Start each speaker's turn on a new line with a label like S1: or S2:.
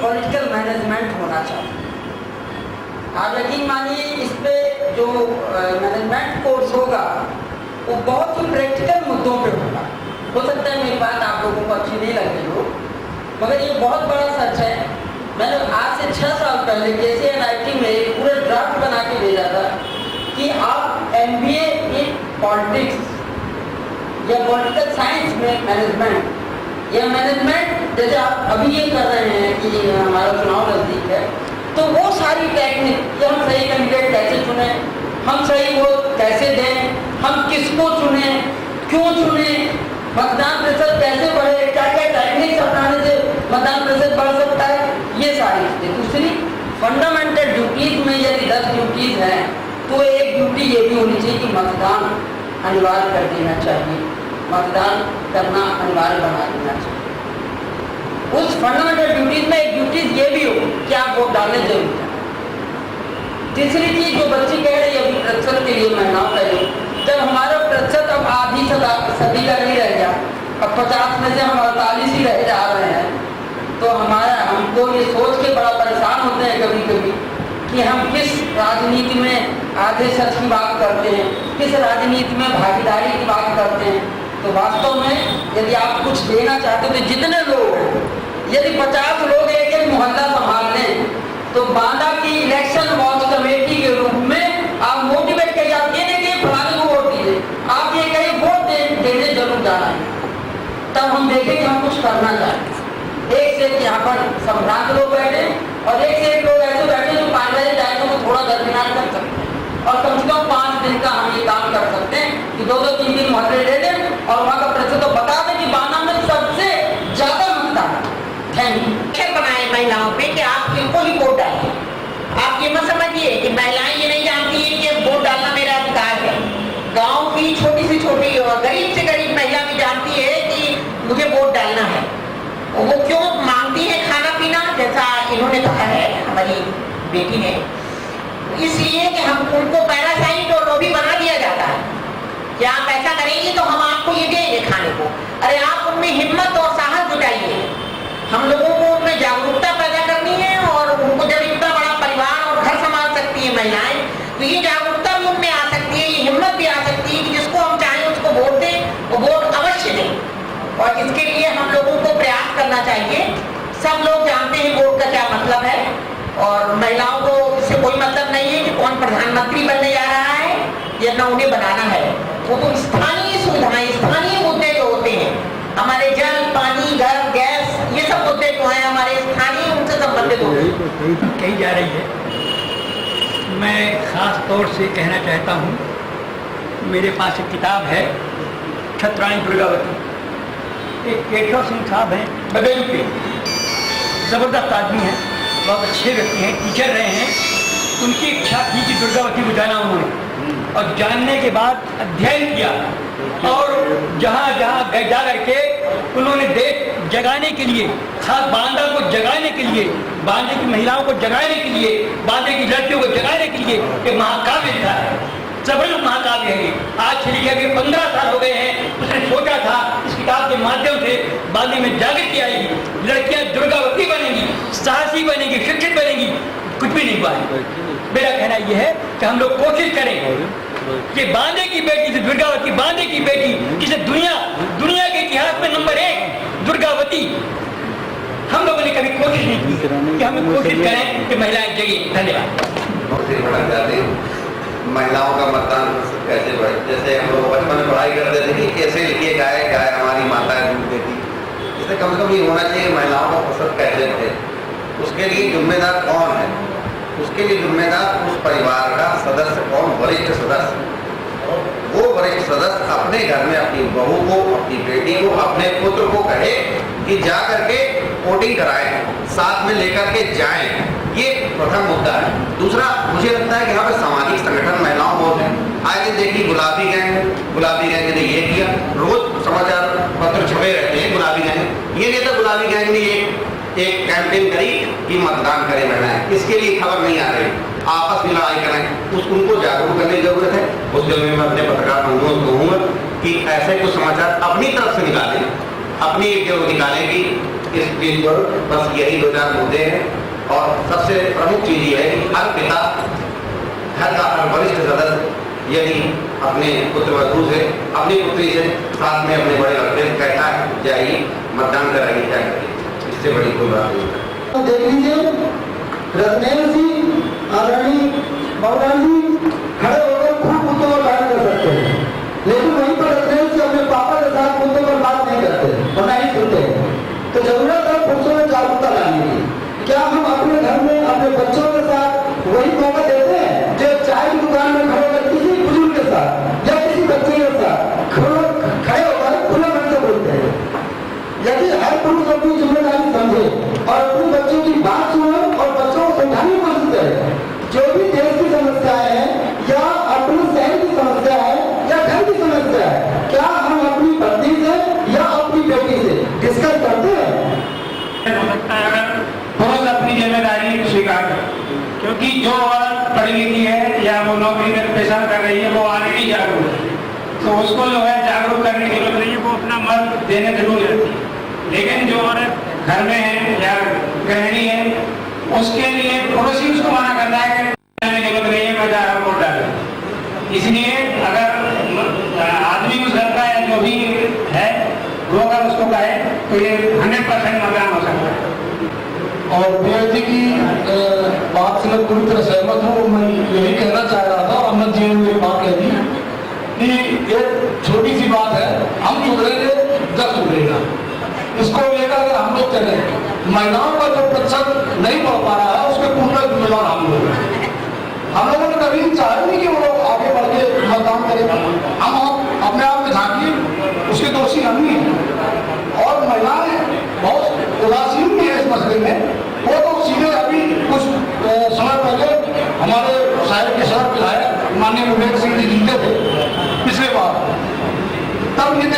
S1: Political management होना चाहिए। आप यकीन मानिए इस पे जो मैनेजमेंट कोर्स होगा वो बहुत ही प्रैक्टिकल मुद्दों पे होगा। हो सकता है मेरी बात आप लोगों को अच्छी नहीं लग रही हो, मगर ये बहुत बड़ा सच है। मैंने आज से 6 साल पहले KCNIT में एक पूरा ड्राफ्ट बना के भेजा था कि आप MBA इन पॉलिटिक्स या पॉलिटिकल साइंस में मैनेजमेंट या मैनेजमेंट जैसे आप अभी ये कर रहे हैं कि हमारा चुनाव नजदीक है, तो वो सारी टेक्निक कि हम सही कैंडिडेट कैसे चुने, हम सही वोट कैसे दें, हम किसको चुने, क्यों चुने, मतदान प्रतिशत कैसे बढ़े, क्या क्या टेक्निक्स अपनाने से मतदान प्रतिशत बढ़ सकता है, ये सारी चीजें। दूसरी फंडामेंटल ड्यूटीज में यदि 10 ड्यूटीज हैं तो एक ड्यूटी ये भी होनी चाहिए कि मतदान अनिवार्य कर देना चाहिए, मतदान करना अनिवार्य बना देना चाहिए। उस फंडामेंटल ड्यूटीज में एक ड्यूटीज ये भी हो कि आप वोट डालने जरूर हैं। तीसरी चीज जो बच्ची कह रही है अभी प्रतिशत के लिए महिलाओं का जो, जब हमारा प्रतिशत अब आधी सदी का नहीं रह गया, अब 50 में से हम 48 ही रह जा रहे हैं, तो हमको ये सोच के बड़ा परेशान होते हैं कभी कभी कि हम किस राजनीति में आधे सच की बात करते हैं, किस राजनीति में भागीदारी की बात करते हैं। तो वास्तव में यदि आप कुछ देना चाहते हो तो जितने लोग हैं, यदि 50 लोग एक एक मोहल्ला संभाल लें तो बांदा की इलेक्शन वॉच कमेटी के रूप में आप मोटिवेट करिए, आप ये नहीं कि फलाने को वोट दीजिए, आप ये कहिए वोट देने जरूर जाना है, तब हम देखेंगे हम कुछ करना चाहेंगे। एक से एक यहाँ पर संभ्रांत लोग बैठे और एक से एक लोग ऐसे बैठे जो पारिवारिक दायित्व को थोड़ा दरमियान कर सकते हैं और कम से कम 5 दिन का हम ये काम कर सकते हैं कि 2-2, 3-3 मोहल्ले ले लें और वहाँ का प्रतिशत तो बता दें कि बांदा में सबसे ज्यादा मतदान है।
S2: बनाए महिलाओं पे कि आप किनको ही वोट डालिए। आप ये मत समझिए कि महिलाएं ये नहीं जानती है कि वोट डालना मेरा अधिकार है। गांव की छोटी से छोटी और गरीब से गरीब महिला भी जानती है कि मुझे वोट डालना है। वो क्यों मांगती है खाना पीना, जैसा इन्होंने कहा है हमारी बेटी ने, इसलिए कि हम उनको पैरासाइट और लोभी बना दिया जाता है कि आप ऐसा करेंगे तो हम आपको ये देंगे खाने को। अरे आप उनमें हिम्मत और साहस जुटाइए। हम लोगों को उनमें जागरूकता पैदा करनी है और उनको जब इतना बड़ा परिवार और घर संभाल सकती है महिलाएं, तो ये जागरूकता भी उनमें आ सकती है, ये हिम्मत भी आ सकती है कि जिसको हम चाहें उसको वोट दें, वो वोट अवश्य दें। और इसके लिए हम लोगों को प्रयास करना चाहिए। सब लोग जानते हैं वोट का क्या मतलब है और महिलाओं को इससे कोई मतलब नहीं है कि कौन प्रधानमंत्री बनने जा रहा है या न उन्हें बनाना है। वो तो स्थानीय सुविधाएं, स्थानीय मुद्दे जो होते हैं, हमारे जल, पानी, घर, गैस, ये सब मुद्दे जो है हमारे स्थानीय, उनसे संबंधित होते हैं।
S3: कही जा रही है। मैं खास तौर से कहना चाहता हूँ, मेरे पास एक किताब है छत्राणी दुर्गावती, एक केशव सिंह साहब हैं बगैर के, जबरदस्त आदमी हैं, बहुत अच्छे व्यक्ति हैं, टीचर रहे हैं। उनकी इच्छा थी कि दुर्गावती को जाना उन्होंने, और जानने के बाद अध्ययन किया और जहाँ जहाँ जा करके उन्होंने देश जगाने के लिए, खास बांदा को जगाने के लिए, बांदे की महिलाओं को जगाने के लिए, बांदे की लड़कियों को जगाने के लिए एक महाकाव्य लिखा है। सबल महाकाव्य है। आज से लिखे हुए 15 साल हो गए हैं। उसने सोचा था इस किताब के माध्यम से बांदे में जागृति आएगी, लड़कियां दुर्गावती बनेंगी, साहसी बनेंगी, शिक्षित बनेंगी। कुछ भी नहीं हुआ है। मेरा कहना यह है कि हम लोग कोशिश करें कि बांदे की बेटी से दुर्गावती, बांदे की बेटी जिसे दुनिया के इतिहास में नंबर 1 दुर्गावती, हम लोगों ने कभी कोशिश नहीं की कि हम कोशिश करें कि महिलाएं जगे। धन्यवाद।
S4: महिलाओं का मतदान कैसे बढ़े, जैसे हम लोग बचपन में पढ़ाई करते थे कि कैसे लिखिए गाय गाय हमारी माता दूध देती, इससे कम से कम ये होना चाहिए महिलाओं का प्रतिशत कैसे बढ़े। उसके लिए जिम्मेदार कौन है? उसके लिए जिम्मेदार उस परिवार का सदस्य कौन? वरिष्ठ सदस्य। वो वरिष्ठ सदस्य अपने घर में अपनी बहू को, अपनी बेटी को, अपने पुत्र को कहे कि जा करके वोटिंग कराएं, साथ में लेकर के जाएं। ये प्रथम मुद्दा है। दूसरा, मुझे लगता है कि यहाँ पे सामाजिक संगठन महिलाओं बहुत है। आज देखिए गुलाबी गैंग ने ये किया, रोज समाचार पत्र छपे रहते हैं गुलाबी गैंग। ये नहीं था गुलाबी गैंग ने एक कैंपेन करी कि मतदान करें महिलाएं, इसके लिए खबर नहीं आ रही, आपस में लड़ाई करें, उनको जागरूक करने की जरूरत है। उस जगह में मैं अपने पत्रकार बंधुओं को कहूँगा कि ऐसे कुछ समाचार अपनी तरफ से निकालें, अपनी एक जरूर निकालें कि इस चीज पर बस यही 2-4 मुद्दे हैं। और सबसे प्रमुख चीज ये है कि हर पिता, घर का हर वरिष्ठ सदस्य यदि अपने पुत्र वधू से, अपनी पुत्री से, साथ में अपने बड़े लड़के से कहता है जाइए मतदान कराइए, क्या करिए, इससे बड़ी कोई बात नहीं।
S5: देख लीजिए, रत्नेश जी, आदरणीय बाबूलाल जी खड़े होकर खूब मुद्दों पर बात कर सकते हैं, लेकिन वहीं पर रत्नेश जी अपने पापा के साथ मुद्दों पर बात नहीं करते और नहीं सुनते। तो जरूरत है पुरुषों में जागरूकता लाने की। क्या हम अपने घर में अपने बच्चों के साथ वही मौका देते हैं जो चाय की दुकान में खड़े होकर किसी बुजुर्ग के साथ या किसी बच्चे के साथ खड़े होकर खुले मन से बोलते हैं? यदि हर पुरुष अपनी जिम्मेदारी समझे और अपने बच्चों की बात सुने और बच्चों को समझाने की कोशिश करे, जो भी देश की समस्याएं हैं या अपने शहर की समस्या है या घर की समस्या है, क्या हम अपनी पत्नी से या अपनी बेटी से डिस्कस करते हैं?
S6: हो सकता है अगर पुरुष अपनी जिम्मेदारी स्वीकार करे, क्योंकि जो औरत पढ़ी लिखी है या वो नौकरी में पेशा कर रही है वो ऑलरेडी जागरूक है, तो उसको जो है जागरूक करने की जरूरत नहीं है, वो अपना मत देने जरूर रहती है। लेकिन जो औरत घर में है या गृहिणी है, उसके लिए पुरुष ही उसको मना करता है कि जाने की जरूरत नहीं है, मैं जा रहा हूँ वोट डालने। इसलिए अगर आदमी उस घर का या जो भी है वो अगर उसको कहे तो ये 100% मतदान हो सकता है।
S5: और प्रिया जी की बात से मैं पूरी तरह सहमत हूँ। मैं यही कहना चाह रहा था, अमन जी ने मेरी बात कह दी कि ये छोटी सी बात है, हम सुधरेंगे जब सुधरेगा। इसको लेकर अगर हम लोग चले, महिलाओं का जो प्रतिशत नहीं बढ़ पा रहा है उसके पूर्ण जिम्मेदार हम लोग हैं। हम लोगों ने कभी चाहा नहीं कि वो लोग आगे बढ़ के मतदान करें। हम अपने आप में झांकिए, उसके दोषी हम ही हैं। और महिलाएं बहुत उदासीन भी है इस मसले में। वो तो सीधे अभी कुछ समय पहले हमारे शहर के सड़क विधायक माननीय विवेक सिंह जी जीते थे पिछले बार, तब ये